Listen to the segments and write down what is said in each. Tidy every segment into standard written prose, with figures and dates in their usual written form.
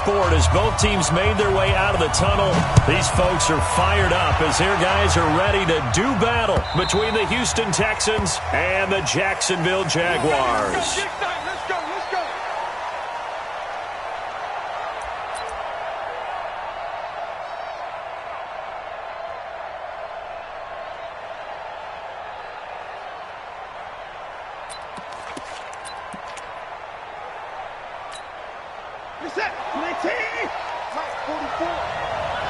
sport as both teams made their way out of the tunnel. These folks are fired up as their guys are ready to do battle between the Houston Texans and the Jacksonville Jaguars. Let's go. Reset. 19. Mike, 44.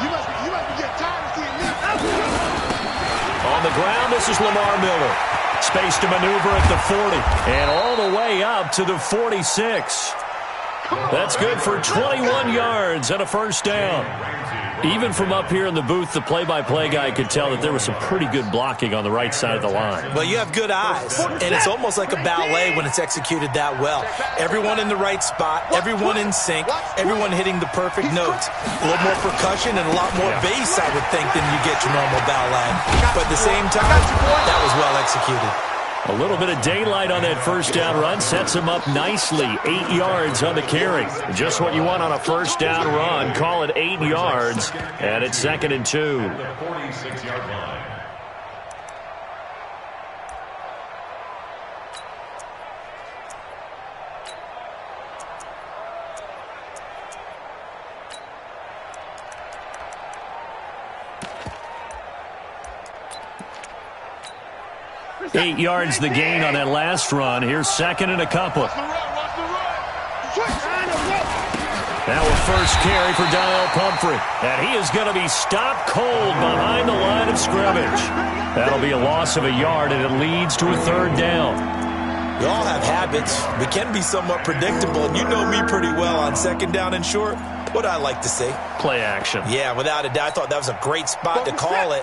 You must be getting tired of seeing me. On the ground, this is Lamar Miller. Space to maneuver at the 40. And all the way up to the 46. That's good for 21 yards and a first down. Even from up here in the booth, the play-by-play guy could tell that there was some pretty good blocking on the right side of the line. Well, you have good eyes, and it's almost like a ballet when it's executed that well. Everyone in the right spot, everyone in sync, everyone hitting the perfect notes. A little more percussion and a lot more bass, I would think, than you get your normal ballet. But at the same time, that was well executed. A little bit of daylight on that first down run sets him up nicely. 8 yards on the carry. Just what you want on a first down run. Call it 8 yards, and it's 2nd and 2. 46-yard line. Eight yards the gain on that last run. Here's 2nd and a couple. Now a first carry for Donnell Pumphrey. And he is going to be stopped cold behind the line of scrimmage. That'll be a loss of a yard, and it leads to a 3rd down. We all have habits. We can be somewhat predictable, and you know me pretty well on 2nd down and short. What I like to say? Play action. Yeah, without a doubt. I thought that was a great spot to call it.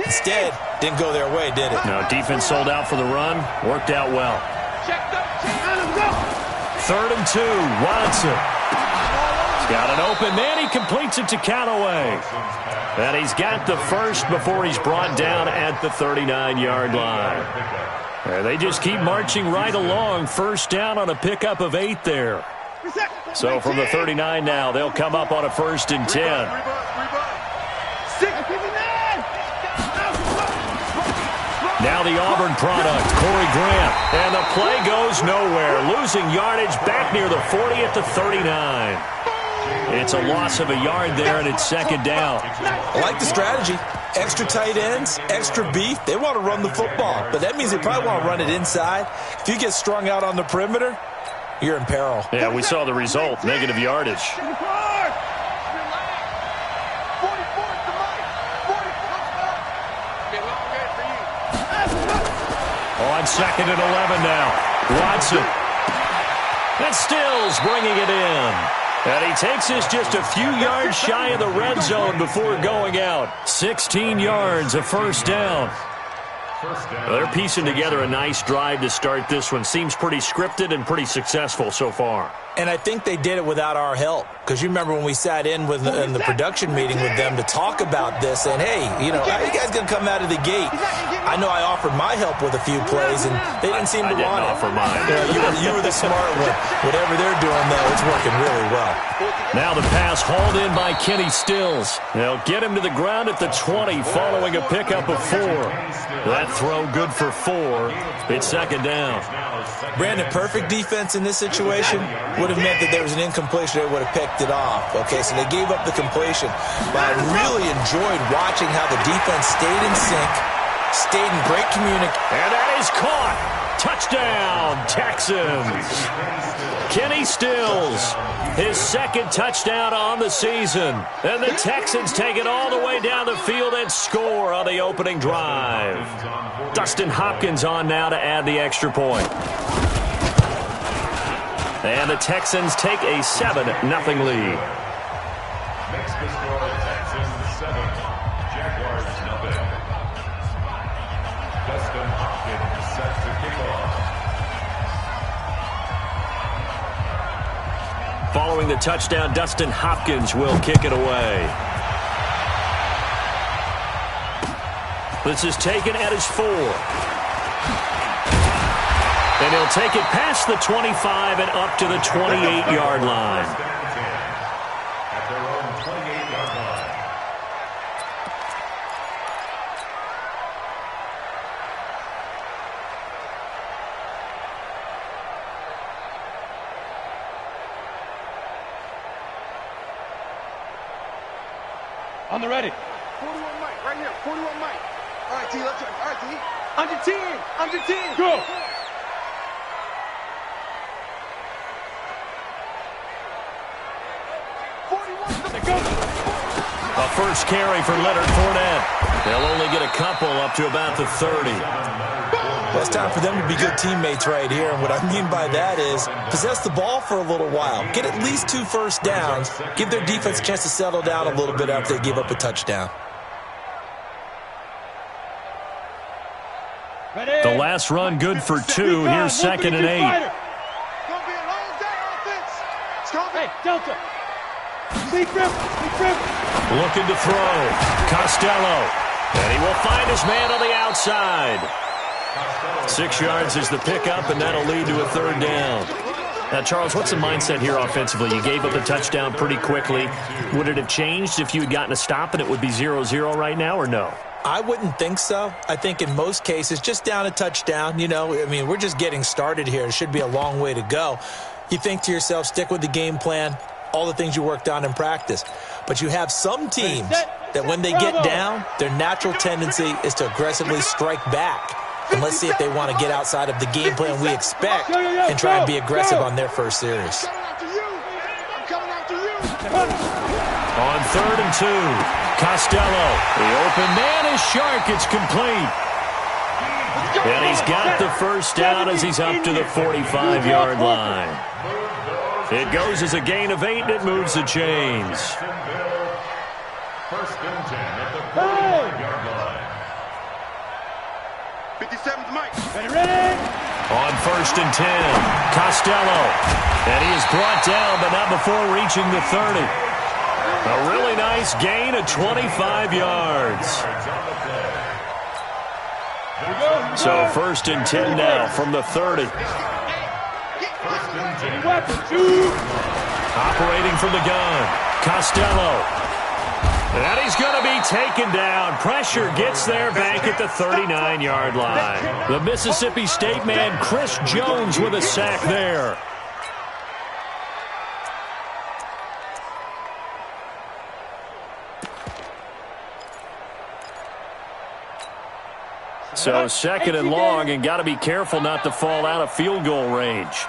Instead, didn't go their way, did it? No, defense sold out for the run. Worked out well. 3rd and 2. Watson. He's got an open man. He completes it to Callaway. And he's got the first before he's brought down at the 39-yard line. And they just keep marching right along. First down on a pickup of 8 there. So from the 39 now, they'll come up on a 1st and 10. Now the Auburn product, Corey Grant. And the play goes nowhere. Losing yardage back near the 40 at the 39. It's a loss of a yard there, and it's 2nd down. I like the strategy. Extra tight ends, extra beef. They want to run the football, but that means they probably want to run it inside. If you get strung out on the perimeter, you're in peril. Yeah, we saw the result, negative yardage. On 2nd and 11 now. Watson. And Stills bringing it in. And he takes us just a few yards shy of the red zone before going out. 16 yards, a first down. They're piecing together a nice drive to start this one. Seems pretty scripted and pretty successful so far. And I think they did it without our help. Because you remember when we sat in the production meeting with them to talk about this, and hey, you know, how are you guys going to come out of the gate? I know I offered my help with a few plays, and they didn't seem to want it. I didn't offer mine. You were the smart one. Whatever they're doing, though, it's working really well. Now the pass hauled in by Kenny Stills. They'll get him to the ground at the 20 following a pickup of 4. That throw good for 4. It's 2nd down. Brandon, perfect defense in this situation would have meant that there was an incompletion. They would have picked it off. Okay, so they gave up the completion. But I really enjoyed watching how the defense stayed in sync, stayed in great communication. And that is caught. Touchdown, Texans. Kenny Stills, his 2nd touchdown on the season. And the Texans take it all the way down the field and score on the opening drive. Dustin Hopkins on now to add the extra point. And the Texans take a 7-0 lead. Next to score, Texans 7, Jaguars 0. Dustin Hopkins set to kick off. Following the touchdown, Dustin Hopkins will kick it away. This is taken at his 4. And he'll take it past the 25 and up to the 28-yard line. On the ready. 41 Mike, right here. 41 Mike. All right, T, let's try. All right, T. Under 10. Under 10. Go. A first carry for Leonard Fournette. They'll only get a couple up to about the 30. Well, it's time for them to be good teammates right here. And what I mean by that is possess the ball for a little while. Get at least 2 first downs. Give their defense a chance to settle down a little bit after they give up a touchdown. The last run good for 2. Here's 2nd and 8. It's going to be a long day, offense. It's going to be. Hey, Delta. Big rip. Big rip. Looking to throw. Costello. And he will find his man on the outside. 6 yards is the pickup, and that'll lead to a 3rd down. Now, Charles, what's the mindset here offensively? You gave up a touchdown pretty quickly. Would it have changed if you had gotten a stop and it would be 0-0 right now, or no? I wouldn't think so. I think in most cases, just down a touchdown, you know, I mean, we're just getting started here. It should be a long way to go. You think to yourself, stick with the game plan, all the things you worked on in practice. But you have some teams that when they get down, their natural tendency is to aggressively strike back. And let's see if they want to get outside of the game plan we expect and try and be aggressive on their first series. I'm coming after you. On 3rd and 2, Costello. The open man is Shark. It's complete. And he's got the first down as he's up to the 45-yard line. It goes as a gain of 8, and it moves the chains. First and 10 at the 45-yard line. 57's Mike. Ready. On 1st and 10, Costello. And he is brought down, but not before reaching the 30. A really nice gain of 25 yards. So 1st and 10 now from the 30. Operating from the gun, Costello. And he's going to be taken down. Pressure gets there back at the 39-yard line. The Mississippi State man, Chris Jones, with a sack there. So 2nd and long, and got to be careful not to fall out of field goal range.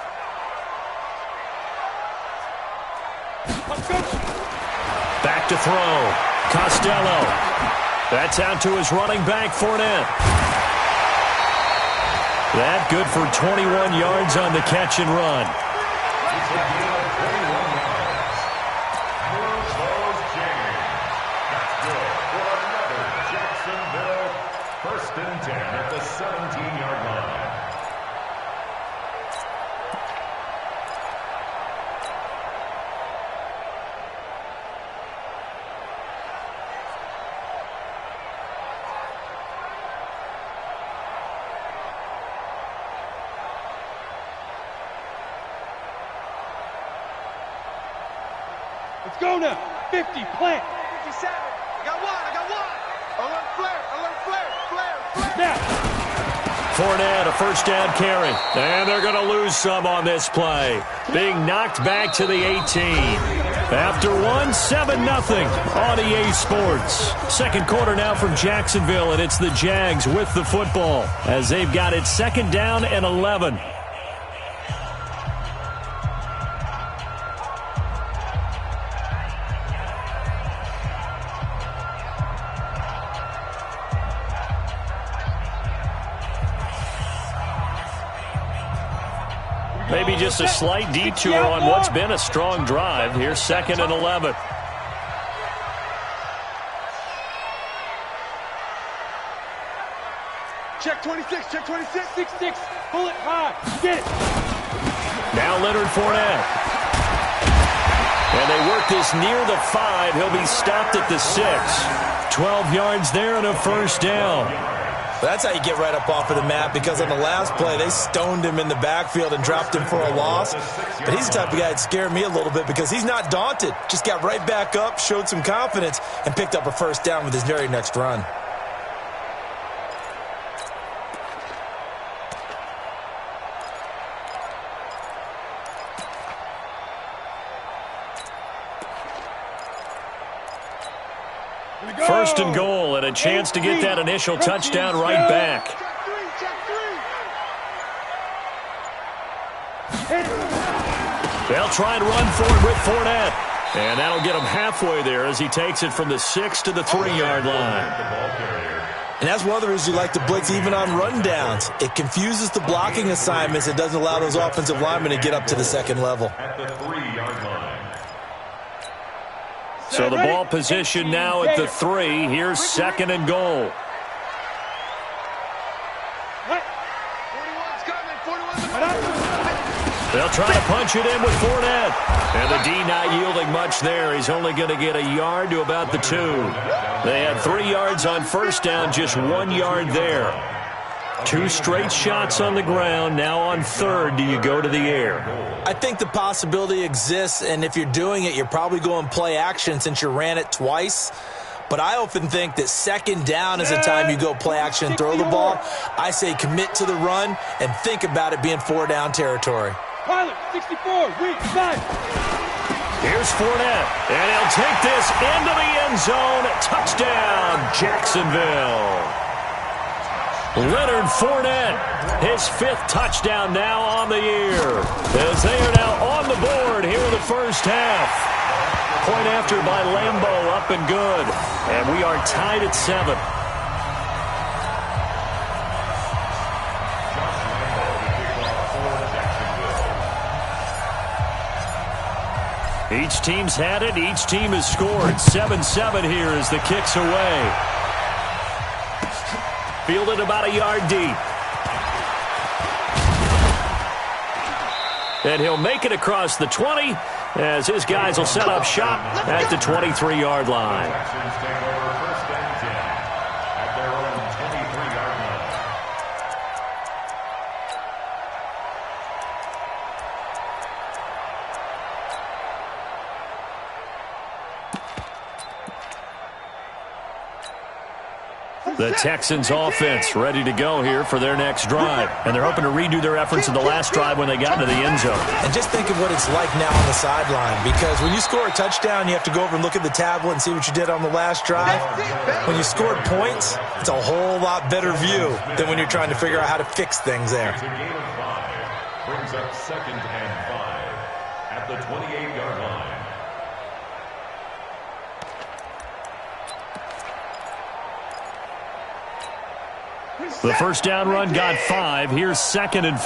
Back to throw. Costello. That's out to his running back, Fournette. That good for 21 yards on the catch and run. First and 10 at the 17-yard line. Let's go now. 50, plant. 57. I got one. Alert flare. Now. Fournette, a first down carry. And they're going to lose some on this play. Being knocked back to the 18. After 7-0 on EA Sports. Second quarter now from Jacksonville, and it's the Jags with the football as they've got it 2nd down and 11. Maybe just a slight detour on what's been a strong drive. Here's 2nd and 11. Check 26. 6-6. Pull it high. Get it. Now Leonard Fournette. And they work this near the 5. He'll be stopped at the 6. 12 yards there and a first down. That's how you get right up off of the map, because on the last play, they stoned him in the backfield and dropped him for a loss. But he's the type of guy that scared me a little bit because he's not daunted. Just got right back up, showed some confidence, and picked up a first down with his very next run. First and goal, and a chance to get that initial touchdown right back. They'll try and run for it with Fournette. And that'll get him halfway there as he takes it from the 6 to the 3-yard line. And that's one of the reasons you like to blitz even on rundowns. It confuses the blocking assignments. It doesn't allow those offensive linemen to get up to the second level. At the 3-yard line. So the ball position now at the 3. Here's second and goal. They'll try to punch it in with Fournette. And the D not yielding much there. He's only going to get a yard to about the 2. They had 3 yards on first down, just 1 yard there. 2 straight shots on the ground. Now on third, do you go to the air? I think the possibility exists, and if you're doing it, you're probably going play action since you ran it twice. But I often think that second down is the time you go play action and throw the ball. I say commit to the run and think about it being 4-down territory. Pilot, 64, weak side. Here's Fournette, and he'll take this into the end zone. Touchdown, Jacksonville. Leonard Fournette, his 5th touchdown now on the year, as they are now on the board here in the first half. Point after by Lambeau, up and good, and we are tied at 7. Each team's had it. Each team has scored. 7-7 here as the kick's away. Fielded about a yard deep. And he'll make it across the 20 as his guys will set up shop at the 23-yard line. Texans take over first and 10 at their own 23-yard line. The Texans offense ready to go here for their next drive. And they're hoping to redo their efforts in the last drive when they got into the end zone. And just think of what it's like now on the sideline, because when you score a touchdown, you have to go over and look at the tablet and see what you did on the last drive. When you scored points, it's a whole lot better view than when you're trying to figure out how to fix things there. It's a gain of 5. Brings up second and 5 at the 28-yard line. The first down run got 5. Here's second and 5.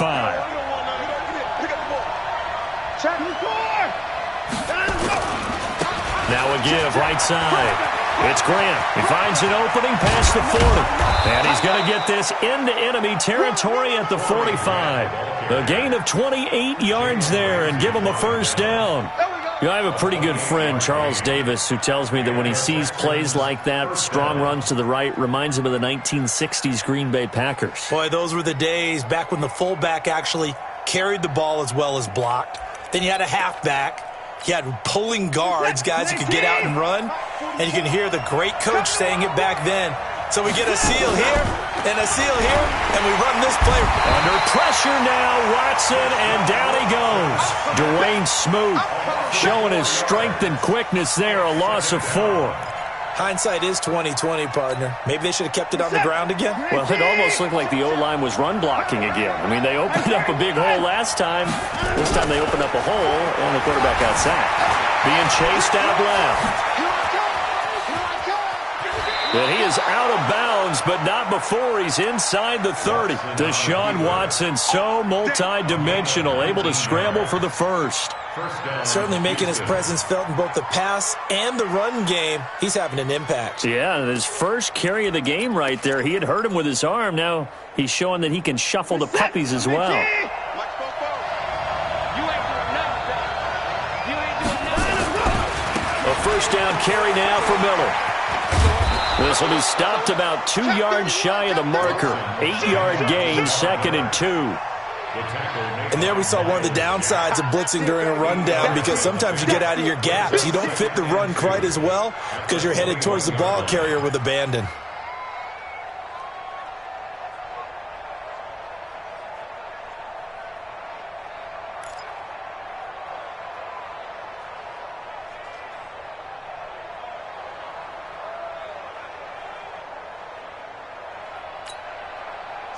Now a give right side. It's Grant. He finds an opening past the 40. And he's going to get this into enemy territory at the 45. A gain of 28 yards there and give him a first down. You know, I have a pretty good friend, Charles Davis, who tells me that when he sees plays like that, strong runs to the right, reminds him of the 1960s Green Bay Packers. Boy, those were the days back when the fullback actually carried the ball as well as blocked. Then you had a halfback. You had pulling guards, guys who could get out and run. And you can hear the great coach saying it back then. So we get a seal here and a seal here, and we run this play. Under pressure now, Watson, and down he goes. Dwayne Smoot showing his strength and quickness there, a loss of 4. Hindsight is 20/20, partner. Maybe they should have kept it on the ground again. Well, it almost looked like the O-line was run blocking again. I mean, they opened up a big hole last time. This time they opened up a hole, and the quarterback got sacked. Being chased out left. And he is out of bounds, but not before he's inside the 30. Deshaun Watson, so multi-dimensional, able to scramble for the first. Certainly making his presence felt in both the pass and the run game. He's having an impact. Yeah, his first carry of the game right there. He had hurt him with his arm. Now he's showing that he can shuffle the puppies as well. A first down carry now for Miller. This will be stopped about 2 yards shy of the marker. 8-yard gain, second and 2. And there we saw one of the downsides of blitzing during a rundown, because sometimes you get out of your gaps. You don't fit the run quite as well because you're headed towards the ball carrier with abandon.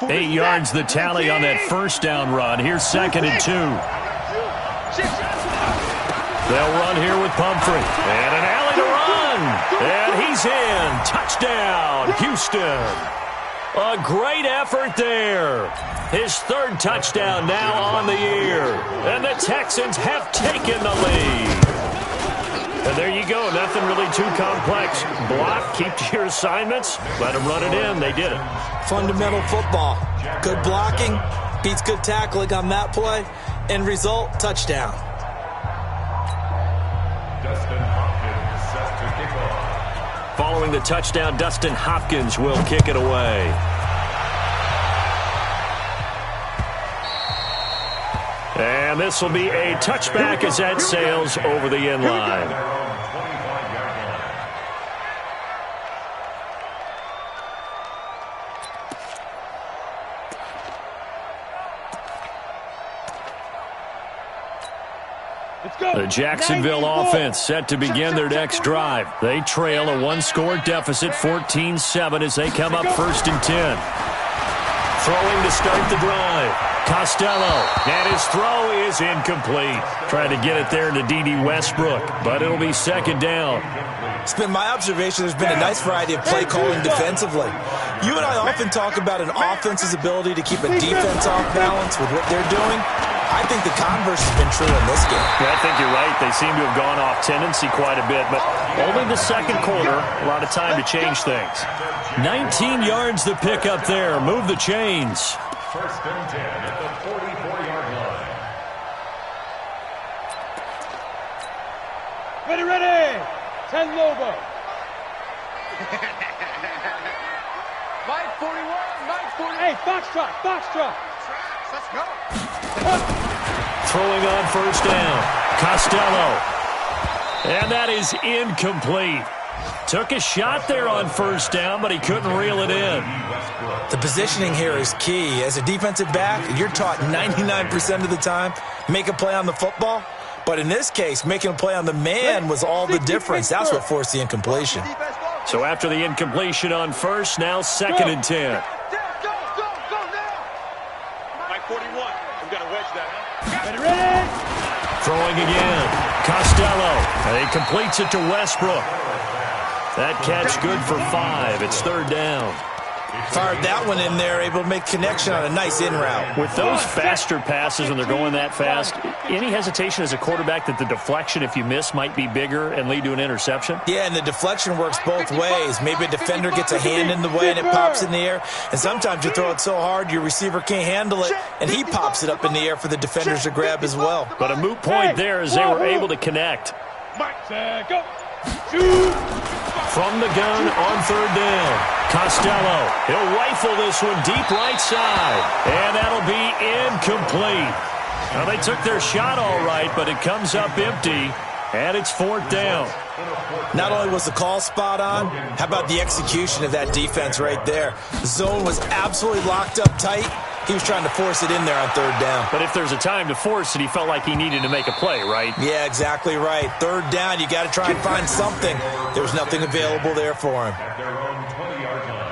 8 yards the tally on that first down run. Here's 2nd and 2. They'll run here with Pumphrey. And an alley to run. And he's in. Touchdown, Houston. A great effort there. His 3rd touchdown now on the year. And the Texans have taken the lead. And there you go. Nothing really too complex. Block, keep to your assignments, let them run it in. They did it. Fundamental football. Good blocking beats good tackling on that play. End result, touchdown. Dustin Hopkins set to kick off. Following the touchdown, Dustin Hopkins will kick it away. And this will be a touchback as that sails over the end line. Their own 25-yard line. Let's go. The Jacksonville offense set to begin their next drive. They trail a 1-score deficit, 14-7, as they come up 1st and 10. Throwing to start the drive. Costello, and his throw is incomplete. Trying to get it there to D.D. Westbrook, but it'll be 2nd down. It's been my observation there's been a nice variety of play calling defensively. You and I often talk about an offense's ability to keep a defense off balance with what they're doing. I think the converse has been true in this game. Yeah, I think you're right. They seem to have gone off tendency quite a bit, but only the 2nd quarter, a lot of time to change things. 19 yards the pick up there. Move the chains. 1st and 10 at the 44-yard line. Ready. 10 Lobo. Mike 41, Mike 41. Hey, Foxtrot. Let's go. Throwing on 1st down. Costello. And that is incomplete. Took a shot there on 1st down, but he couldn't reel it in. The positioning here is key. As a defensive back, you're taught 99% of the time, make a play on the football. But in this case, making a play on the man was all the difference. That's what forced the incompletion. So after the incompletion on 1st, now 2nd and 10. Go now. Mike 41. We've got to wedge that, huh? Ready. Throwing again. Costello. And he completes it to Westbrook. That catch good for 5. It's 3rd down. Fired that one in there, able to make connection on a nice in route. With those faster passes and they're going that fast, any hesitation as a quarterback that the deflection, if you miss, might be bigger and lead to an interception? Yeah, and the deflection works both ways. Maybe a defender gets a hand in the way and it pops in the air. And sometimes you throw it so hard your receiver can't handle it, and he pops it up in the air for the defenders to grab as well. But a moot point there as they were able to connect. Mike, go. Shoot. From the gun on 3rd down. Costello, he'll rifle this one deep right side. And that'll be incomplete. Now, they took their shot all right, but it comes up empty. And it's 4th down. Not only was the call spot on, how about the execution of that defense right there? The zone was absolutely locked up tight. He was trying to force it in there on 3rd down. But if there's a time to force it, he felt like he needed to make a play, right? Yeah, exactly right. 3rd down, you got to try and find something. There was nothing available there for him. At their own 20-yard line.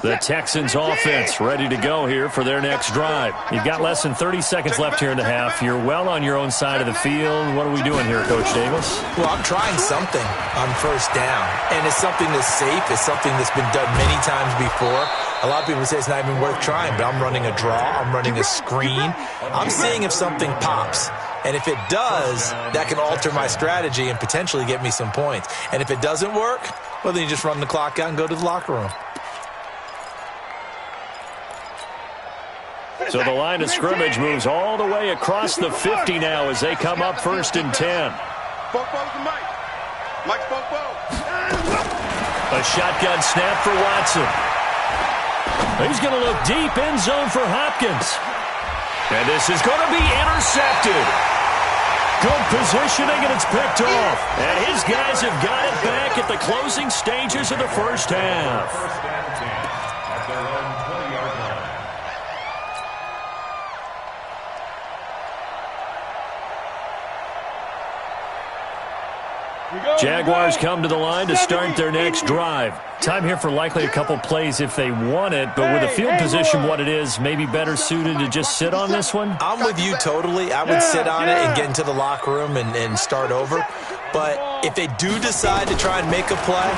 The Texans offense ready to go here for their next drive. You've got less than 30 seconds left here in the half. You're well on your own side of the field. What are we doing here, Coach Davis? Well, I'm trying something on 1st down, and it's something that's safe. It's something that's been done many times before. A lot of people say it's not even worth trying, but I'm running a draw. I'm running a screen. I'm seeing if something pops. And if it does, that can alter my strategy and potentially get me some points. And if it doesn't work, well, then you just run the clock out and go to the locker room. So the line of scrimmage moves all the way across the 50 now as they come up 1st and 10. Bobo's to Mike. Mike's Bobo. A shotgun snap for Watson. He's going to look deep, end zone for Hopkins. And this is going to be intercepted. Good positioning, and it's picked off. And his guys have got it back at the closing stages of the first half. First and 10 at their own 20-yard line. Jaguars come to the line to start their next drive. Time here for likely a couple plays if they want it, but with the field position what it is, maybe better suited to just sit on this one? I'm with you totally. I would sit on it and get into the locker room and start over. But if they do decide to try and make a play,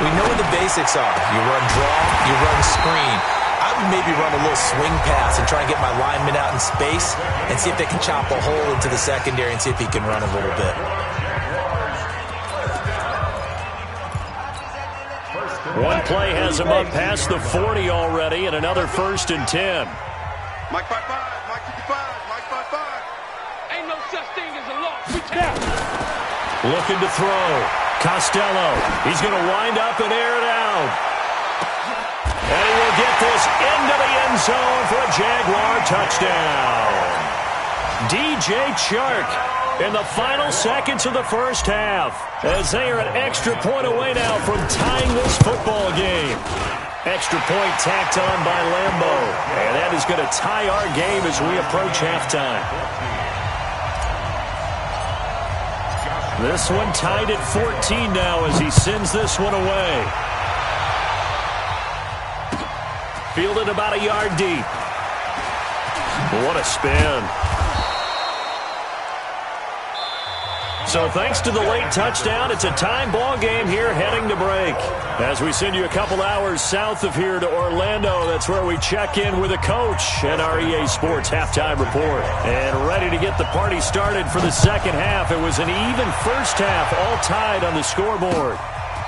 we know what the basics are. You run draw, you run screen. I would maybe run a little swing pass and try and get my lineman out in space and see if they can chop a hole into the secondary and see if he can run a little bit. One play has him up past the 40 already, and another 1st and 10. Mike 5-5, Mike 55, Mike 5-5. Ain't no such thing as a loss. We tap. Looking to throw. Costello. He's going to wind up and air it out. And he will get this into the end zone for a Jaguar touchdown. DJ Chark in the final seconds of the first half, as they are an extra point away now from tying this football game. Extra point tacked on by Lambo, and that is going to tie our game as we approach halftime. This one tied at 14 now as he sends this one away. Fielded about a yard deep. What a spin. So thanks to the late touchdown, it's a time ball game here heading to break. As we send you a couple hours south of here to Orlando, that's where we check in with a coach and our EA Sports halftime report. And ready to get the party started for the second half. It was an even first half, all tied on the scoreboard.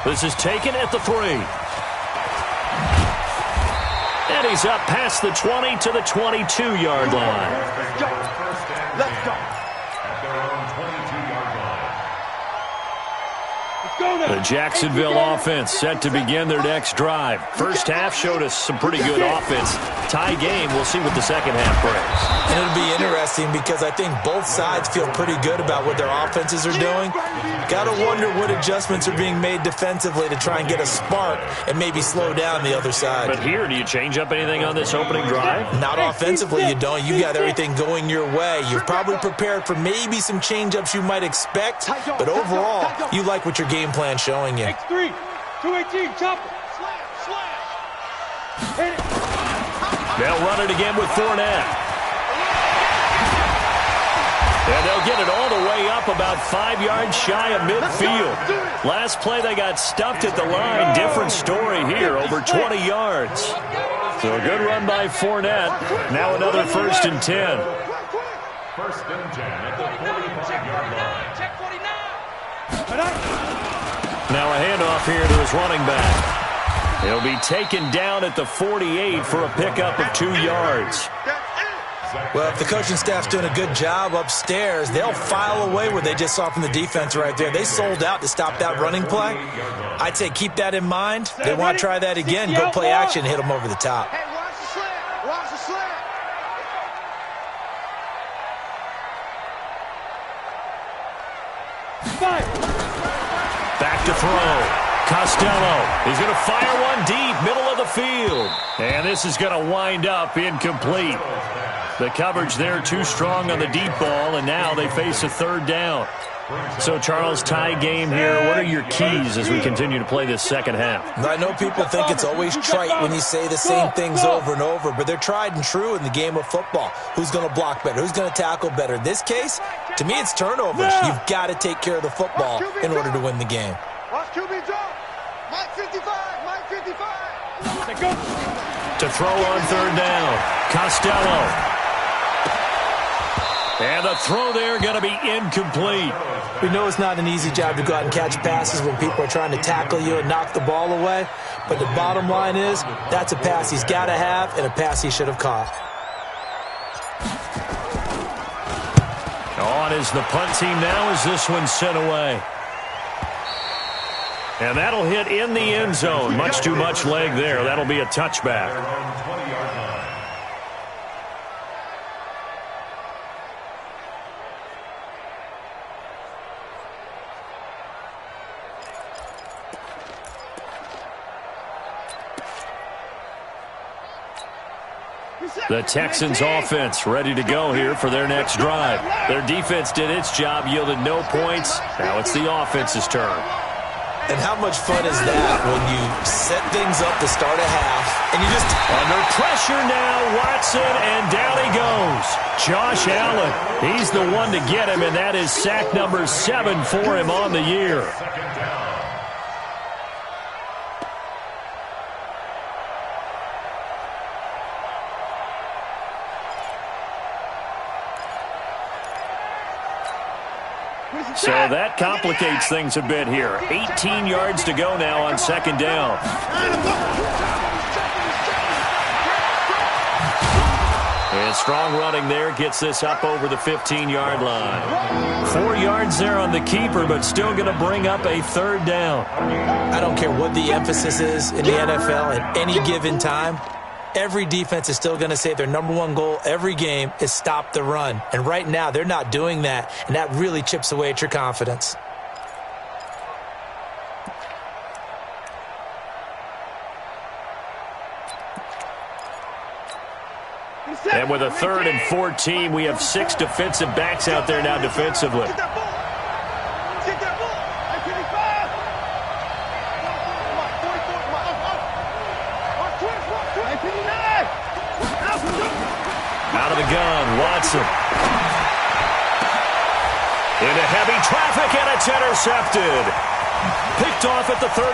This is taken at the 3. And he's up past the 20 to the 22-yard line. Let's go. At their own 22-yard line. The Jacksonville offense set to begin their next drive. First half showed us some pretty good offense. Tie game, we'll see what the second half brings. And it'll be interesting because I think both sides feel pretty good about what their offenses are doing. Got to wonder what adjustments are being made defensively to try and get a spark and maybe slow down the other side. But here, do you change up anything on this opening drive? Not offensively, you don't. You got everything going your way. You've probably prepared for maybe some change-ups you might expect, but overall, you like what your game plan's showing you. X3, 218, chopper. Hit it. They'll run it again with Fournette. And they'll get it all the way up about 5 yards shy of midfield. Last play, they got stuffed at the line. Different story here, over 20 yards. So a good run by Fournette. Now another 1st and 10. 1st and 10 at the 45-yard line. Check 49. Now a handoff here to his running back. He'll be taken down at the 48 for a pickup of 2 yards. Well, if the coaching staff's doing a good job upstairs, they'll file away what they just saw from the defense right there. They sold out to stop that running play. I'd say keep that in mind. They want to try that again. Go play action, hit them over the top. Hey, watch the slant. Watch the slant. Back to throw. Costello is going to fire one deep, middle of the field. And this is going to wind up incomplete. The coverage there too strong on the deep ball, and now they face a 3rd down. So, Charles, tie game here. What are your keys as we continue to play this second half? I know people think it's always trite when you say the same things over and over, but they're tried and true in the game of football. Who's going to block better? Who's going to tackle better? In this case, to me, it's turnovers. You've got to take care of the football in order to win the game. Watch QB drop. Mike 55, Mike 55. Let's go. To throw on 3rd down, Costello. And the throw there going to be incomplete. We know it's not an easy job to go out and catch passes when people are trying to tackle you and knock the ball away. But the bottom line is, that's a pass he's got to have and a pass he should have caught. On is the punt team now as this one's sent away. And that'll hit in the end zone. Much too much leg there. That'll be a touchback. Their own 20-yard line. The Texans offense ready to go here for their next drive. Their defense did its job, yielded no points. Now it's the offense's turn. And how much fun is that when you set things up to start a half and you just... Under pressure now, Watson, and down he goes. Josh Allen, he's the one to get him, and that is sack number 7 for him on the year. So that complicates things a bit here. 18 yards to go now on second down. And strong running there gets this up over the 15-yard line. 4 yards there on the keeper, but still going to bring up a third down. I don't care what the emphasis is in the NFL at any given time. Every defense is still going to say their number one goal every game is stop the run. And right now, they're not doing that, and that really chips away at your confidence. And with a 3rd and 14, we have 6 defensive backs out there now defensively. Out of the gun, Watson. Into heavy traffic, and it's intercepted. Picked off at the 38.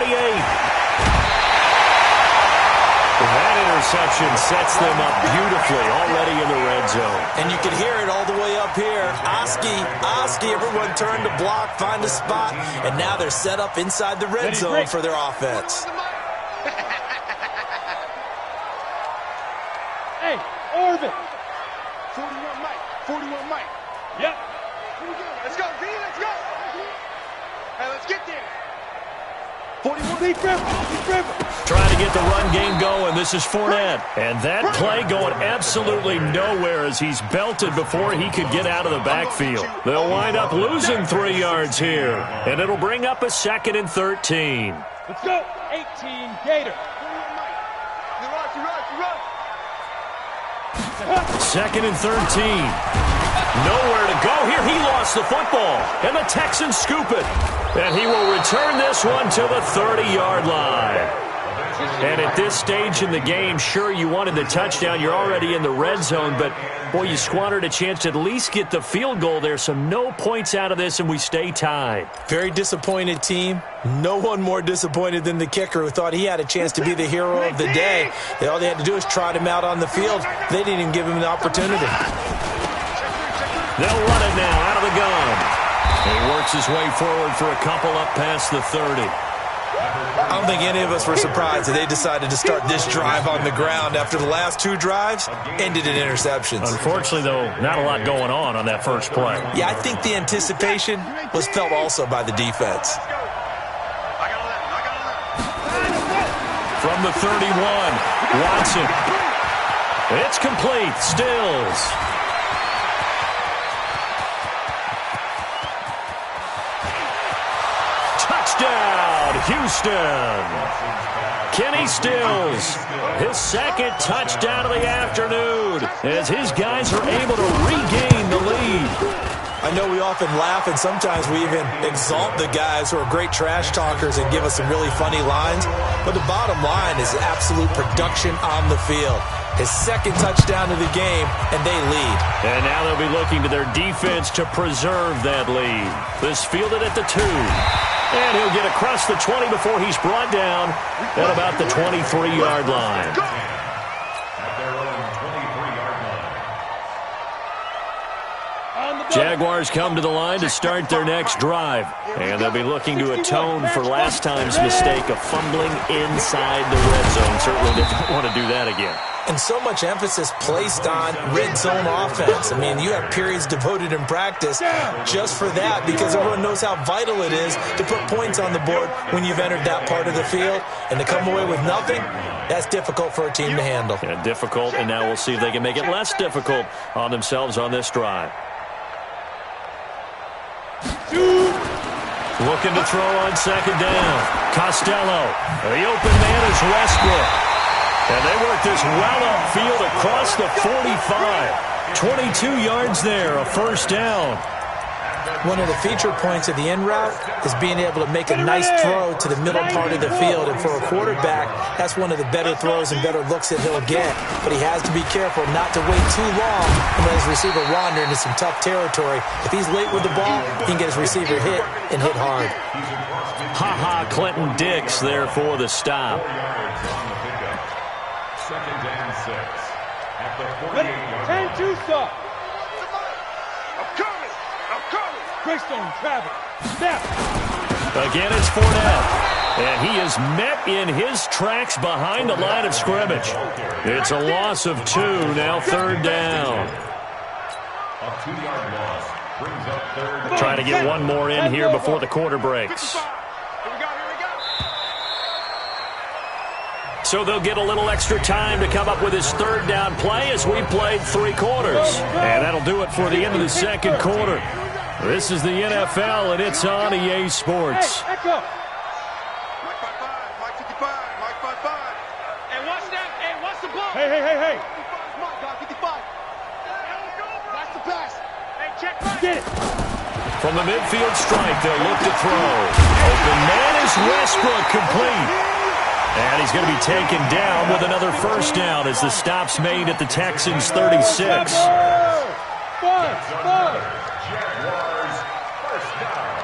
That interception sets them up beautifully already in the red zone. And you can hear it all the way up here. Oski, everyone turned to block, find a spot, and now they're set up inside the red zone for their offense. Hey, Orvin. 41 Mike. 41 Mike. Yep. Let's go, V. Let's go. Hey, let's get there. 41 Deep River. Trying to get the run game going. This is Fournette. And that play going absolutely nowhere as he's belted before he could get out of the backfield. They'll wind up losing 3 yards here. And it'll bring up a 2nd and 13. Let's go. 18 Gator. 2nd and 13. Nowhere to go here. He lost the football. And the Texans scoop it. And he will return this one to the 30-yard line. And at this stage in the game, sure, you wanted the touchdown. You're already in the red zone. But, boy, you squandered a chance to at least get the field goal there. So no points out of this, and we stay tied. Very disappointed team. No one more disappointed than the kicker who thought he had a chance to be the hero of the day. All they had to do is trot him out on the field. They didn't even give him the opportunity. They'll run it now out of the gun. He works his way forward for a couple up past the 30. I don't think any of us were surprised that they decided to start this drive on the ground after the last 2 drives ended in interceptions. Unfortunately, though, not a lot going on that first play. Yeah, I think the anticipation was felt also by the defense. From the 31, Watson. It's complete. Stills. Touchdown, Houston. Kenny Stills, his 2nd touchdown of the afternoon as his guys are able to regain the lead. I know we often laugh and sometimes we even exalt the guys who are great trash talkers and give us some really funny lines, but the bottom line is absolute production on the field. His 2nd touchdown of the game, and they lead. And now they'll be looking to their defense to preserve that lead. This fielded at the 2. And he'll get across the 20 before he's brought down at about the 23-yard line. At their own 23-yard line. Jaguars come to the line to start their next drive. And they'll be looking to atone for last time's mistake of fumbling inside the red zone. Certainly didn't want to do that again. And so much emphasis placed on red zone offense. I mean, you have periods devoted in practice just for that because everyone knows how vital it is to put points on the board when you've entered that part of the field. And to come away with nothing, that's difficult for a team to handle. Yeah, difficult, and now we'll see if they can make it less difficult on themselves on this drive. Looking to throw on 2nd down. Costello. The open man is Westbrook. And they work this well upfield across the 45. 22 yards there, a first down. One of the feature points of the in route is being able to make a nice throw to the middle part of the field. And for a quarterback, that's one of the better throws and better looks that he'll get. But he has to be careful not to wait too long and let his receiver wander into some tough territory. If he's late with the ball, he can get his receiver hit and hit hard. Ha-ha, Clinton Dix there for the stop. 2nd and 6 at the 48-yard 10-2 stop. I'm coming. Greystone, Travis. Snap. Again, it's Fournette. And he is met in his tracks behind the line of scrimmage. It's a loss of 2, now 3rd down. A 2-yard loss brings up 3rd. Trying to get one more in here before the quarter breaks. Here we go. So they'll get a little extra time to come up with his 3rd down play as we played 3 quarters. And that'll do it for the end of the 2nd quarter. This is the NFL, and it's on EA Sports. Hey, echo. Mike 55, Mike 55, Mike 55. Hey, watch that. Hey, watch the ball. Hey. 55, Mike, got 55. That's the pass. Hey, check right. Get it. From the midfield strike, they'll look to throw. Open man is Westbrook, complete. And he's going to be taken down with another first down as the stop's made at the Texans' 36. Jaguars first down.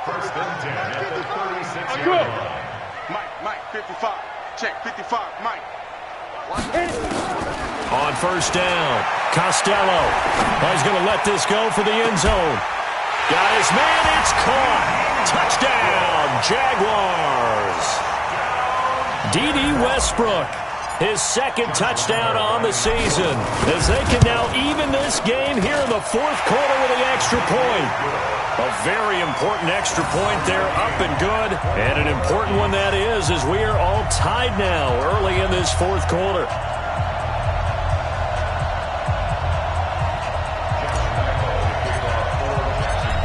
1st and 10 at the 36-yard line. Mike, 55. Check, 55, Mike. On first down, Costello. He's going to let this go for the end zone. Got his man, it's caught. Touchdown, Jaguars. D.D. Westbrook, his 2nd touchdown on the season, as they can now even this game here in the 4th quarter with the extra point. A very important extra point there, up and good, and an important one that is, as we are all tied now early in this 4th quarter.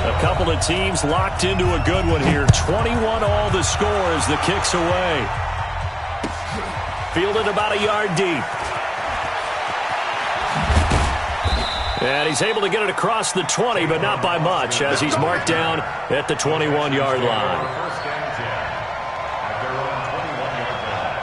A couple of teams locked into a good one here. 21 all the score as the kick's away. Fielded about a yard deep. And he's able to get it across the 20, but not by much, as he's marked down at the 21-yard line. 1st and 10 at their own 21-yard line.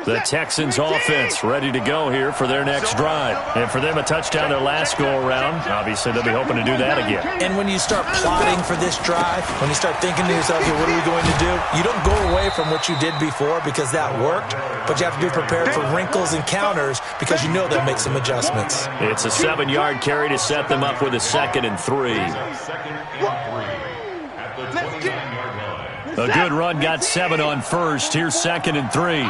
The Texans offense ready to go here for their next drive. And for them, a touchdown their last go-around. Obviously, they'll be hoping to do that again. And when you start plotting for this drive, when you start thinking to yourself, okay, what are we going to do? You don't go away from what you did before because that worked, but you have to be prepared for wrinkles and counters because you know they'll make some adjustments. It's a 7-yard carry to set them up with a 2nd and 3. 2nd and 3 at the 29-yard line. A good run got 7 on first. Here's 2nd and 3.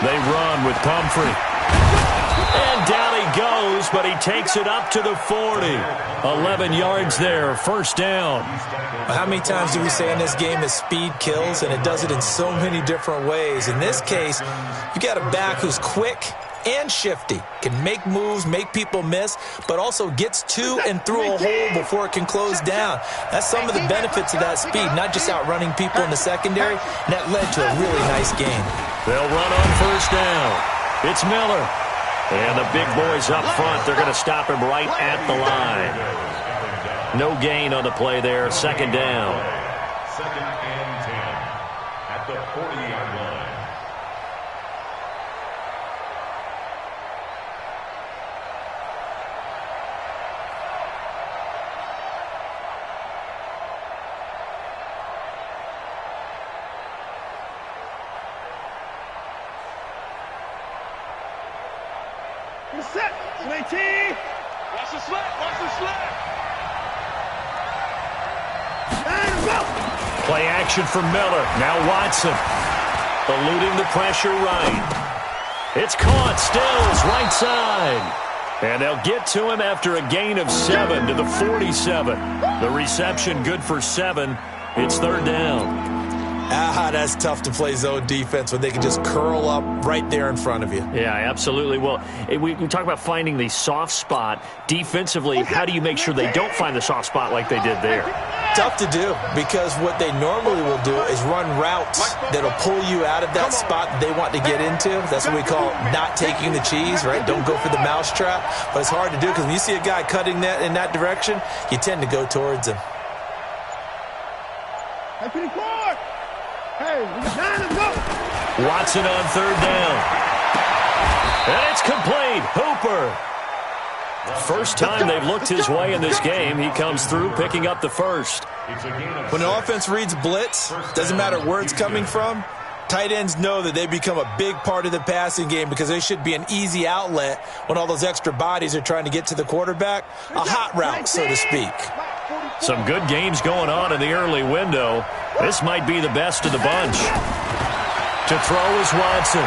They run with Pumphrey. And down he goes, but he takes it up to the 40. 11 yards there, first down. How many times do we say in this game that speed kills, and it does it in so many different ways? In this case, you got a back who's quick and shifty, can make moves, make people miss, but also gets to and through a hole before it can close down. That's some of the benefits of that speed, not just outrunning people in the secondary, and that led to a really nice game. They'll run on first down. It's Miller. And the big boys up front, they're going to stop him right at the line. No gain on the play there, 2nd down. 2nd and 10 at the 40-yard line. Set. Swing T. Watch the slap. Watch the slap. And go. Play action for Miller. Now Watson. Eluding the pressure right. It's caught. Stills right side. And they'll get to him after a gain of 7 to the 47. The reception good for 7. It's 3rd down. That's tough to play zone defense when they can just curl up right there in front of you. Yeah, absolutely. Well, we talk about finding the soft spot. Defensively, how do you make sure they don't find the soft spot like they did there? Tough to do, because what they normally will do is run routes that'll pull you out of that spot that they want to get into. That's what we call not taking the cheese, right? Don't go for the mousetrap. But it's hard to do because when you see a guy cutting that in that direction, you tend to go towards him. Watson on third down. And it's complete. Hooper. First time they've looked his way in this game. He comes through picking up the first. When an offense reads blitz, doesn't matter where it's coming from, tight ends know that they become a big part of the passing game because they should be an easy outlet when all those extra bodies are trying to get to the quarterback. A hot route, so to speak. Some good games going on in the early window. This might be the best of the bunch. To throw is Watson.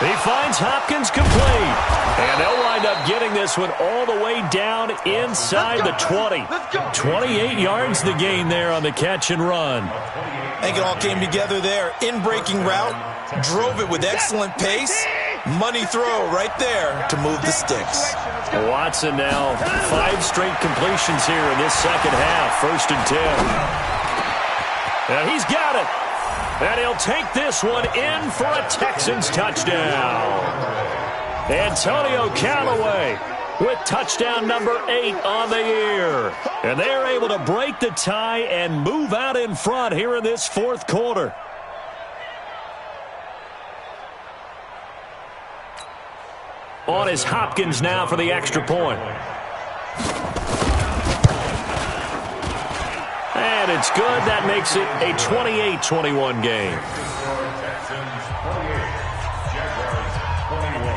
He finds Hopkins complete. And they'll wind up getting this one all the way down inside the 20. 28 yards the gain there on the catch and run. I think it all came together there. In-breaking route, drove it with excellent pace. Money throw right there to move the sticks. Watson now 5 straight completions here in this second half. 1st and 10. Now he's got it. And he'll take this one in for a Texans touchdown. Antonio Callaway with touchdown number 8 on the year. And they're able to break the tie and move out in front here in this 4th quarter. On is Hopkins now for the extra point. And it's good. That makes it a 28-21 game. Texans 28, Jaguars 21.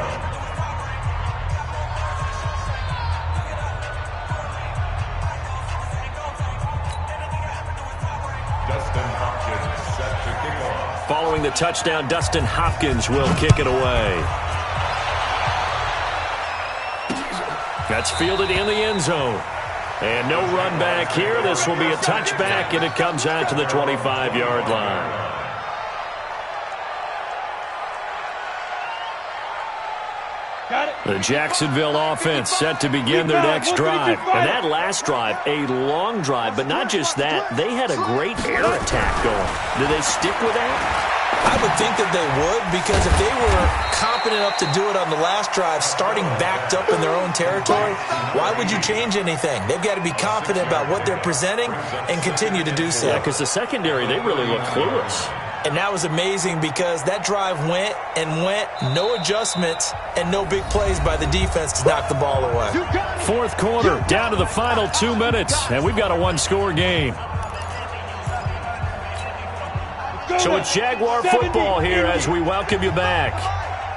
Dustin Hopkins set to kick off. Following the touchdown, Dustin Hopkins will kick it away. That's fielded in the end zone. And no run back here. This will be a touchback, and it comes out to the 25-yard line. The Jacksonville offense set to begin their next drive. And that last drive, a long drive, but not just that. They had a great air attack going. Do they stick with that? I would think that they would, because if they were competent enough to do it on the last drive, starting backed up in their own territory, why would you change anything? They've got to be confident about what they're presenting and continue to do so. Yeah, because the secondary, they really look clueless. And that was amazing because that drive went and went, no adjustments and no big plays by the defense to knock the ball away. 4th quarter, down to the final 2 minutes, and we've got a 1-score game. So it's Jaguar football here as we welcome you back.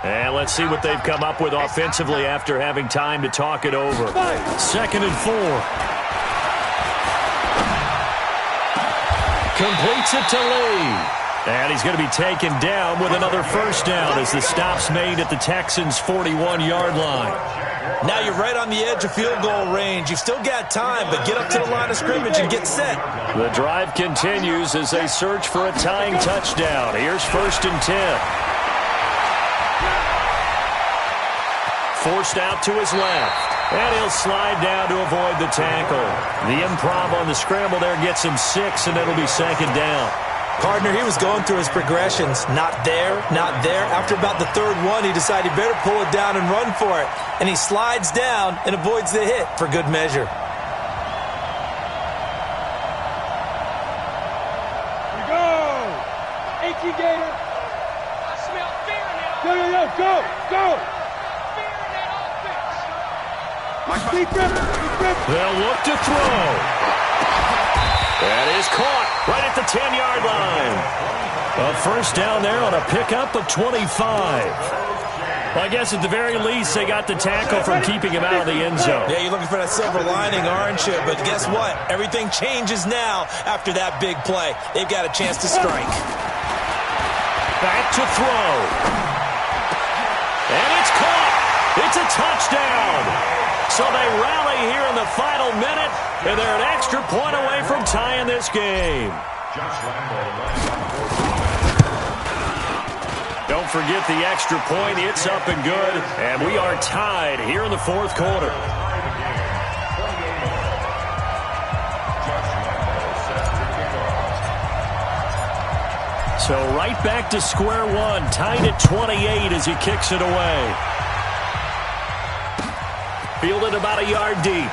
And let's see what they've come up with offensively after having time to talk it over. 2nd and 4. Completes it to Lee. And he's going to be taken down with another first down as the stop's made at the Texans' 41-yard line. Now you're right on the edge of field goal range. You've still got time, but get up to the line of scrimmage and get set. The drive continues as they search for a tying touchdown. Here's 1st and 10. Forced out to his left. And he'll slide down to avoid the tackle. The improv on the scramble there gets him 6, and it'll be 2nd down. Partner, he was going through his progressions. Not there, not there. After about the 3rd one, he decided he better pull it down and run for it. And he slides down and avoids the hit for good measure. Here we go! AT Gator! I smell fear in that Go! fear in that offense. Deep rip! They'll look to throw. That is caught right at the 10-yard line. A first down there on a pickup of 25. Well, I guess at the very least they got the tackle from keeping him out of the end zone. Yeah, you're looking for that silver lining, aren't you? But guess what? Everything changes now after that big play. They've got a chance to strike. Back to throw. And it's caught. It's a touchdown. So they rally here in the final minute, and they're an extra point away from tying this game. Don't forget the extra point. It's up and good. And we are tied here in the fourth quarter. So right back to square one. Tied at 28 as he kicks it away. Fielded about a yard deep.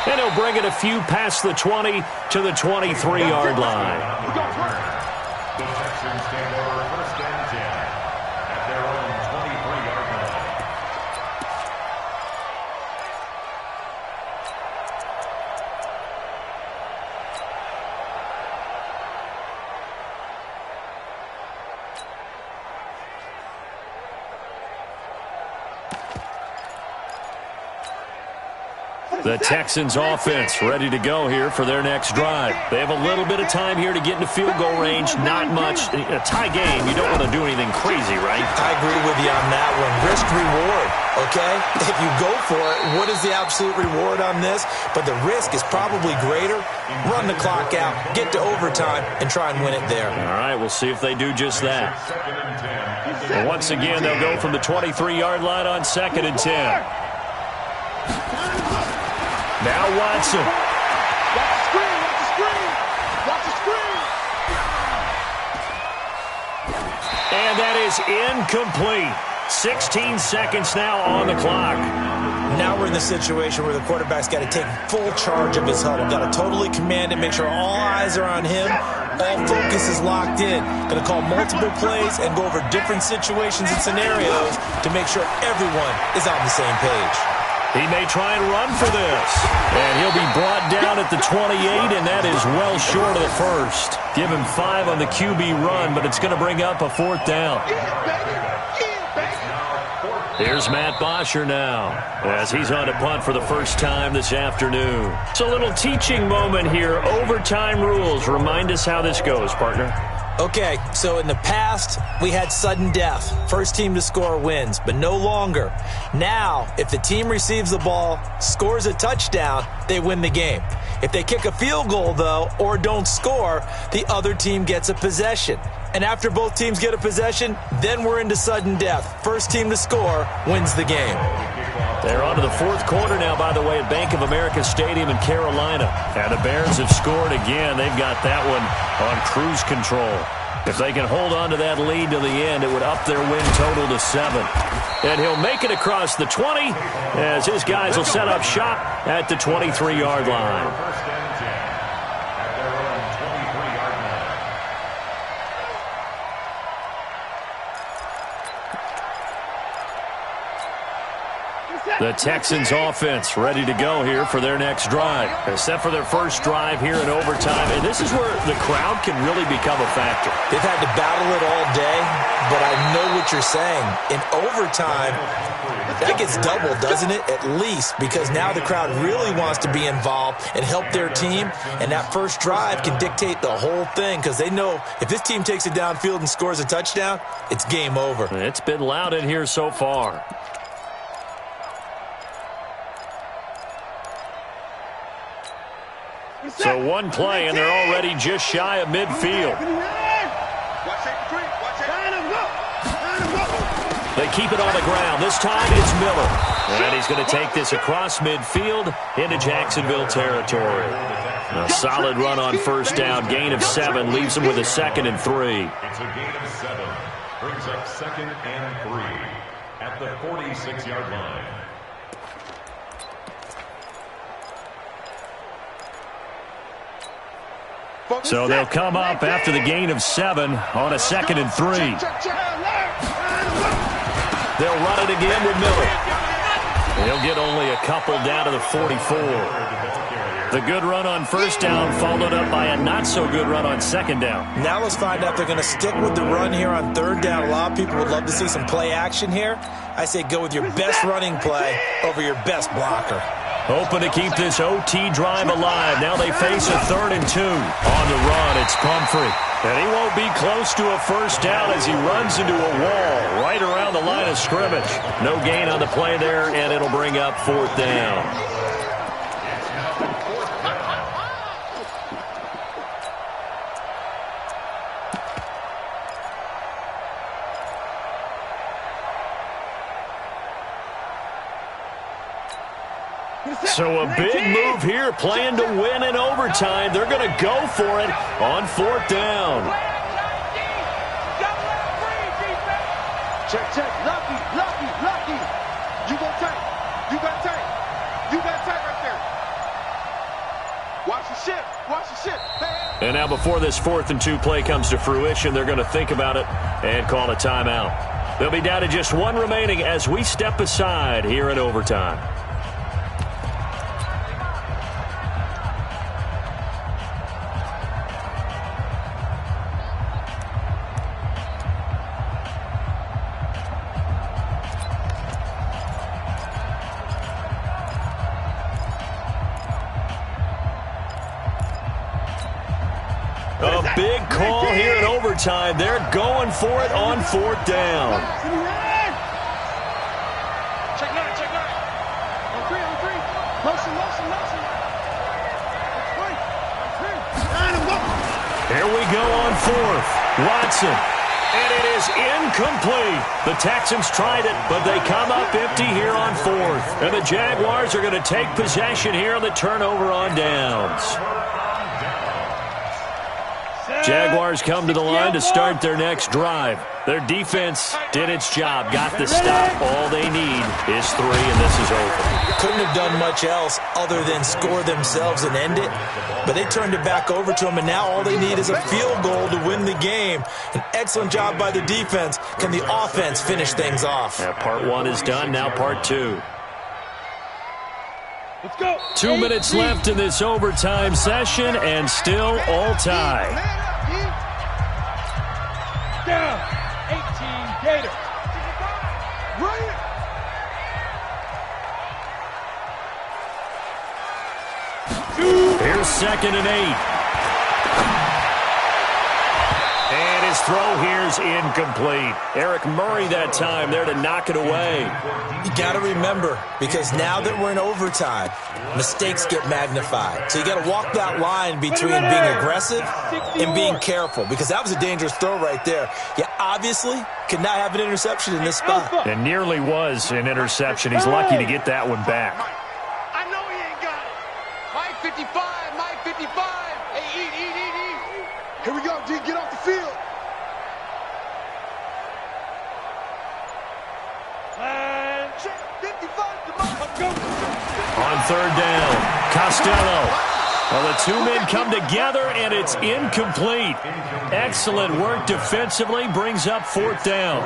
And he'll bring it a few past the 20 to the 23-yard line. The Texans take over first and 10 at their own 23-yard line. The Texans offense ready to go here for their next drive. They have a little bit of time here to get into field goal range. Not much. In a tie game, you don't want to do anything crazy, right? I agree with you on that one. Risk reward, okay? If you go for it, what is the absolute reward on this? But the risk is probably greater. Run the clock out, get to overtime, and try and win it there. All right, we'll see if they do just that. And once again, they'll go from the 23-yard line on 2nd and 10. Now Watson. Watch the screen, watch the screen. Watch the screen. And that is incomplete. 16 seconds now on the clock. Now we're in the situation where the quarterback's got to take full charge of his huddle. Got to totally command it, make sure all eyes are on him. All focus is locked in. Going to call multiple plays and go over different situations and scenarios to make sure everyone is on the same page. He may try and run for this. And he'll be brought down at the 28, and that is well short of the first. Give him 5 on the QB run, but it's going to bring up a 4th down. Here's Matt Bosher now, as he's on to punt for the first time this afternoon. It's a little teaching moment here. Overtime rules. Remind us how this goes, partner. Okay, so in the past, we had sudden death. First team to score wins, but no longer. Now, if the team receives the ball, scores a touchdown, they win the game. If they kick a field goal, though, or don't score, the other team gets a possession. And after both teams get a possession, then we're into sudden death. First team to score wins the game. They're on to the fourth quarter now, by the way, at Bank of America Stadium in Carolina. And the Bears have scored again. They've got that one on cruise control. If they can hold on to that lead to the end, it would up their win total to 7. And he'll make it across the 20 as his guys will set up shop at the 23-yard line. First and 10 at their own 23-yard line. The Texans offense ready to go here for their next drive. Except for their first drive here in overtime. And this is where the crowd can really become a factor. They've had to battle it all day, but I know what you're saying. In overtime, that gets doubled, doesn't it? At least, because now the crowd really wants to be involved and help their team. And that first drive can dictate the whole thing because they know if this team takes it downfield and scores a touchdown, it's game over. It's been loud in here so far. So one play, and they're already just shy of midfield. They keep it on the ground. This time it's Miller. And he's going to take this across midfield into Jacksonville territory. A solid run on first down. Gain of 7 leaves him with a 2nd and 3. It's a gain of 7. Brings up 2nd and 3 at the 46-yard line. So they'll come up after the gain of 7 on a 2nd and 3. They'll run it again with Miller. He'll get only a couple down to the 44. The good run on first down followed up by a not-so-good run on 2nd down. Now let's find out if they're going to stick with the run here on 3rd down. A lot of people would love to see some play action here. I say go with your best running play over your best blocker. Hoping to keep this OT drive alive. Now they face a 3rd and 2. On the run, it's Pumphrey. And he won't be close to a first down as he runs into a wall right around the line of scrimmage. No gain on the play there, and it'll bring up 4th down. So a big move here, playing to win in overtime. They're going to go for it on 4th down. Check. Lucky. You gonna take. You got take. You got take right there. Watch the shit. Hey. And now before this 4th and 2 play comes to fruition, they're going to think about it and call a timeout. They'll be down to just one remaining as we step aside here in overtime. A big call here in overtime. They're going for it on 4th down. Check nine. On three. Motion. Here we go on 4th. Watson. And it is incomplete. The Texans tried it, but they come up empty here on 4th. And the Jaguars are going to take possession here on the turnover on downs. Jaguars come to the line to start their next drive. Their defense did its job, got the stop. All they need is 3, and this is over. Couldn't have done much else other than score themselves and end it, but they turned it back over to them, and now all they need is a field goal to win the game. An excellent job by the defense. Can the offense finish things off? Yeah, part 1 is done, now part 2. Let's go. 2 minutes left in this overtime session, and still all tied. Down. 18 Gators. Here's 2nd and 8. And his throw here's incomplete. Eric Murray that time there to knock it away. You got to remember, because now that we're in overtime, mistakes get magnified. So you got to walk that line between being aggressive and being careful, because that was a dangerous throw right there. You obviously could not have an interception in this spot. And nearly was an interception. He's lucky to get that one back. I know he ain't got it. Mike 55. Hey, eat. Here we go, D. Get off the field. Check. 55. Let's go. On 3rd down, Costello. Well, the 2 men come together, and it's incomplete. Excellent work defensively, brings up 4th down.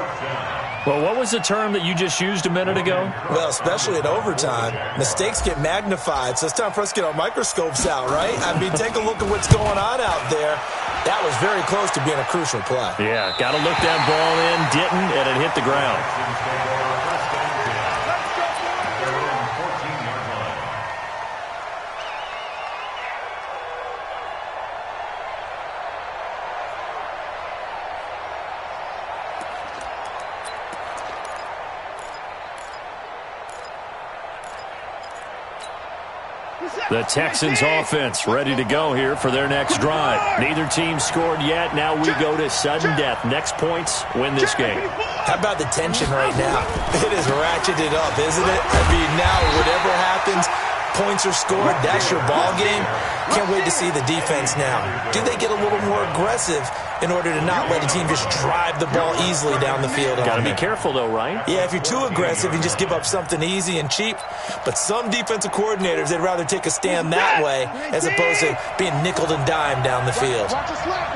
Well, what was the term that you just used a minute ago? Well, especially in overtime, mistakes get magnified, so it's time for us to get our microscopes out, right? I mean, take a look at what's going on out there. That was very close to being a crucial play. Yeah, got to look that ball in, didn't, and it hit the ground. The Texans offense ready to go here for their next drive. Neither team scored yet. Now we go to sudden death. Next points win this game. How about the tension right now? It is ratcheted up, isn't it? I mean, now whatever happens, points are scored. That's your ball game. Can't wait to see the defense now. Do they get a little more aggressive in order to not let a team just drive the ball easily down the field? Got to be careful, though, right? Yeah, if you're too aggressive, you just give up something easy and cheap. But some defensive coordinators, they'd rather take a stand that way as opposed to being nickeled and dimed down the field. Watch your slap.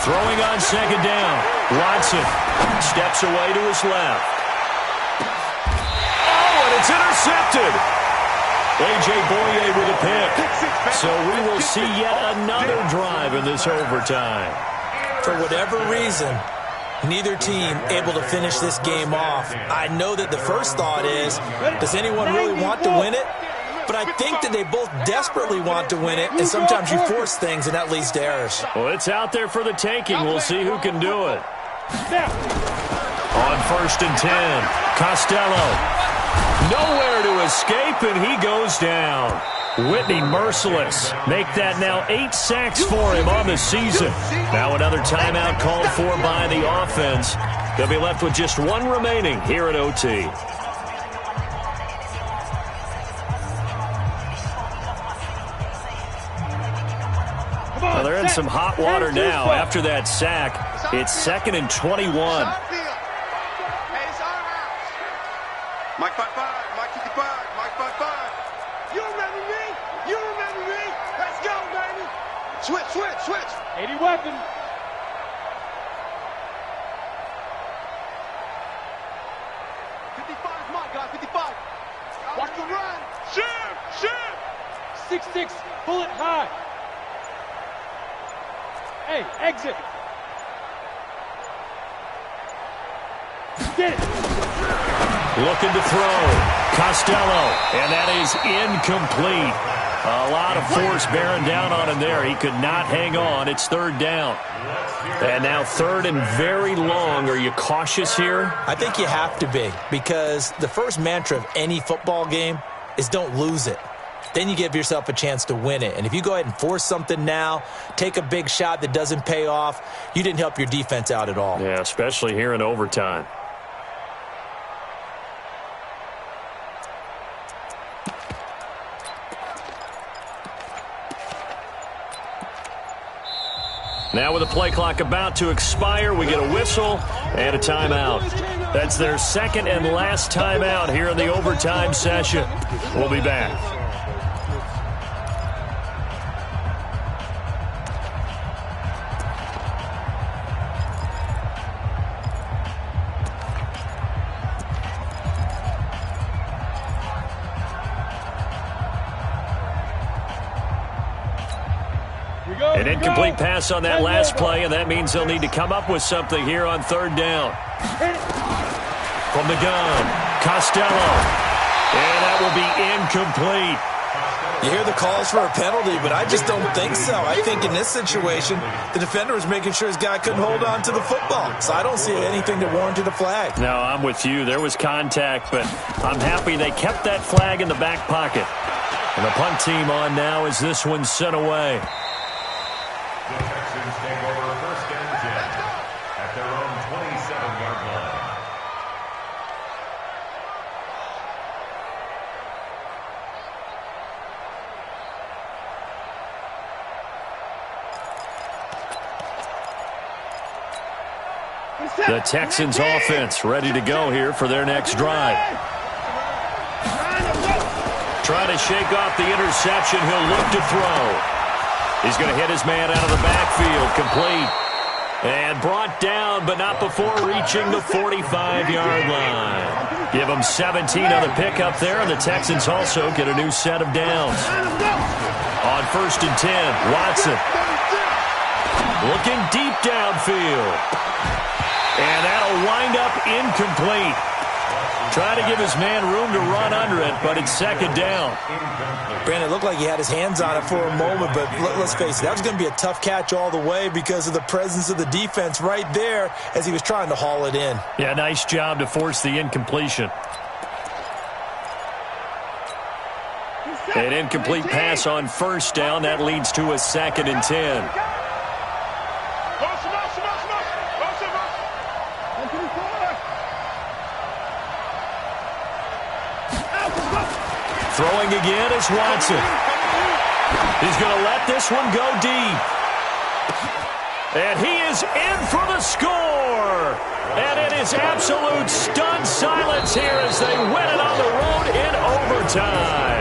Throwing on 2nd down. Watson steps away to his left. Oh, and it's intercepted. A.J. Boye with a pick. So we will see yet another drive in this overtime. For whatever reason, neither team able to finish this game off. I know that the first thought is, does anyone really want to win it? But I think that they both desperately want to win it, and sometimes you force things, and that leads to errors. Well, it's out there for the taking. We'll see who can do it. On 1st and 10, Costello. Nowhere to escape, and he goes down. Whitney merciless. Make that now 8 sacks for him on the season. Now another timeout called for by the offense. They'll be left with just one remaining here at OT. some hot water now after that sack. It's 2nd and 21. Mike 55, Mike 55, Mike 55. You remember me? You remember me? Let's go, baby. Switch. 80 weapon. My guy, 55. Watch the run. Shoot. 6-6, bullet high. Hey, exit. Get it. Looking to throw. Costello, and that is incomplete. A lot of force bearing down on him there. He could not hang on. It's 3rd down. And now 3rd and very long. Are you cautious here? I think you have to be, because the first mantra of any football game is don't lose it. Then you give yourself a chance to win it. And if you go ahead and force something now, take a big shot that doesn't pay off, you didn't help your defense out at all. Yeah, especially here in overtime. Now with the play clock about to expire, we get a whistle and a timeout. That's their 2nd and last timeout here in the overtime session. We'll be back. An incomplete pass on that last play, and that means they'll need to come up with something here on 3rd down. From the gun, Costello. And that will be incomplete. You hear the calls for a penalty, but I just don't think so. I think in this situation, the defender was making sure his guy couldn't hold on to the football. So I don't see anything that warranted a flag. No, I'm with you. There was contact, but I'm happy they kept that flag in the back pocket. And the punt team on now as this one's sent away. The Texans take over 1st and 10 at their own 27-yard line. The Texans offense ready to go here for their next drive. Trying to shake off the interception. He'll look to throw. He's going to hit his man out of the backfield. Complete. And brought down, but not before reaching the 45-yard line. Give them 17 on the pickup there, and the Texans also get a new set of downs. On 1st and 10, Watson. Looking deep downfield. And that'll wind up incomplete. Trying to give his man room to run under it, but it's 2nd down. Brandon, it looked like he had his hands on it for a moment, but let's face it, that was going to be a tough catch all the way because of the presence of the defense right there as he was trying to haul it in. Yeah, nice job to force the incompletion. An incomplete pass on 1st down. That leads to a 2nd and 10. Throwing again is Watson. He's going to let this one go deep. And he is in for the score. And it is absolute stunned silence here as they win it on the road in overtime.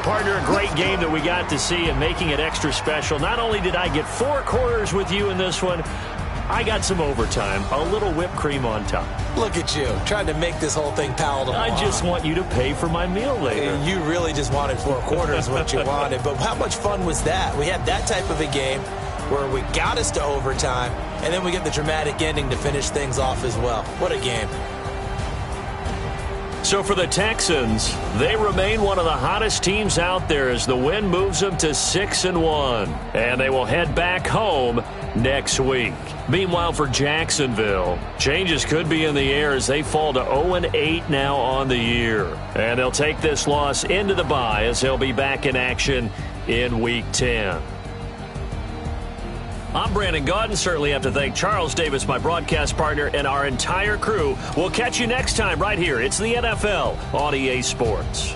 Partner, a great game that we got to see and making it extra special. Not only did I get 4 quarters with you in this one, I got some overtime, a little whipped cream on top. Look at you, trying to make this whole thing palatable. I just want you to pay for my meal later. You really just wanted 4 quarters, what you wanted. But how much fun was that? We had that type of a game where we got us to overtime, and then we get the dramatic ending to finish things off as well. What a game. So for the Texans, they remain one of the hottest teams out there as the win moves them to 6-1. And they will head back home next week. Meanwhile, for Jacksonville, changes could be in the air as they fall to 0-8 now on the year. And they'll take this loss into the bye as they'll be back in action in Week 10. I'm Brandon Gaudin. Certainly have to thank Charles Davis, my broadcast partner, and our entire crew. We'll catch you next time right here. It's the NFL on EA Sports.